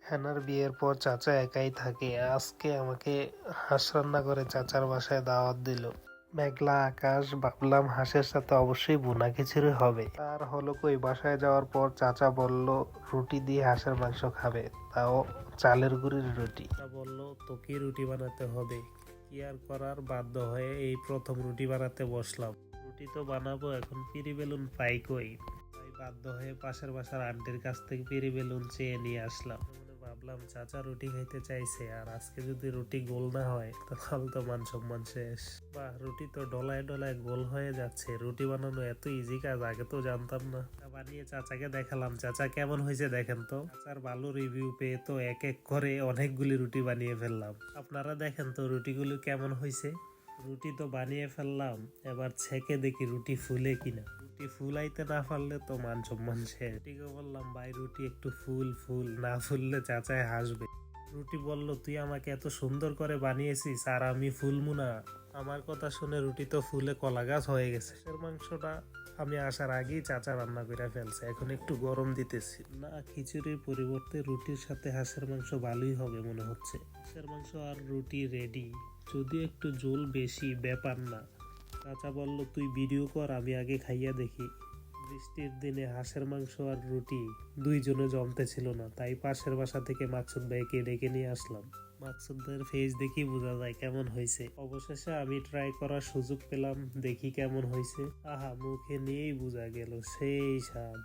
হ্যানার বিয়ের পর চাচা একাই থাকে। আজকে আমাকে হাঁস রান্না করে চাচার বাসায় দাওয়াত দিল। মেঘলা আকাশ, ভাবলাম হাঁসের সাথে অবশ্যই ভুনা খিচুড়ি হবে। আর হলো কই, বাসায় যাওয়ার পর চাচা বলল রুটি দিয়ে হাঁসের মাংস খাবে, তাও চালের গুঁড়ির রুটি। বলল তোকে রুটি বানাতে হবে। কি আর করার, বাধ্য হয়ে এই প্রথম রুটি বানাতে বসলাম। রুটি তো বানাবো, এখন পিরি বেলুন পাই কই। তাই বাধ্য হয়ে পাশের বাসার আন্টির কাছ থেকে পিরি বেলুন চেয়ে নিয়ে আসলাম। ভাবলাম চাচা রুটি খাইতে চাইছে, আর আজকে যদি রুটি গোল না হয় তাহলে তো মান সম্মান শেষ। বাহ, রুটি তো ডলায় ডলায় গোল হয়ে যাচ্ছে। রুটি বানানো এত ইজি কাজ, আগে তো জানতাম না। বানিয়ে চাচাকে দেখালাম, চাচা কেমন হয়েছে দেখেন তো। চাচার ভালো রিভিউ পেয়ে তো এক এক করে অনেকগুলি রুটি বানিয়ে ফেললাম। আপনারা দেখেন তো রুটিগুলো কেমন হয়েছে। রুটি তো বানিয়ে ফেললাম, এবার ছেঁকে দেখি রুটি ফুলে কিনা। রুটি ফুলাইতে না পারলে তো মান সম্মান শেষ। রুটিকে বললাম, ভাই রুটি একটু ফুল ফুল, না ফুললে চাচায় হাসবে। রুটি বলল, তুই আমাকে এত সুন্দর করে বানিয়েছিস আর আমি ফুলমু না? আমার কথা শুনে রুটি তো ফুলে কলা গাছ হয়ে গেছে। হাঁসের মাংসটা আমি আসার আগেই চাচা রান্না করে ফেলছে, এখন একটু গরম দিতেছি। না, খিচুড়ির পরিবর্তে রুটির সাথে হাঁসের মাংস ভালোই হবে মনে হচ্ছে। হাঁসের মাংস আর রুটি রেডি, যদি একটু ঝোল বেশি, ব্যাপার না। চাচা বলল, তুই ভিডিও কর, আমি আগে খাইয়া দেখি। বৃষ্টির দিনে হাঁসের মাংস আর রুটি দুইজনে জমতে ছিল না, তাই পাশের বাসা থেকে মাকসুদ ভাইকে ডেকে নিয়ে আসলাম। মাকসুদ ভাইয়ের ফেস দেখি বোঝা যায় কেমন হয়েছে। অবশেষে আমি ট্রাই করার সুযোগ পেলাম, দেখি কেমন হয়েছে। আহা, মুখে নিয়েই বোঝা গেল সেই স্বাদ।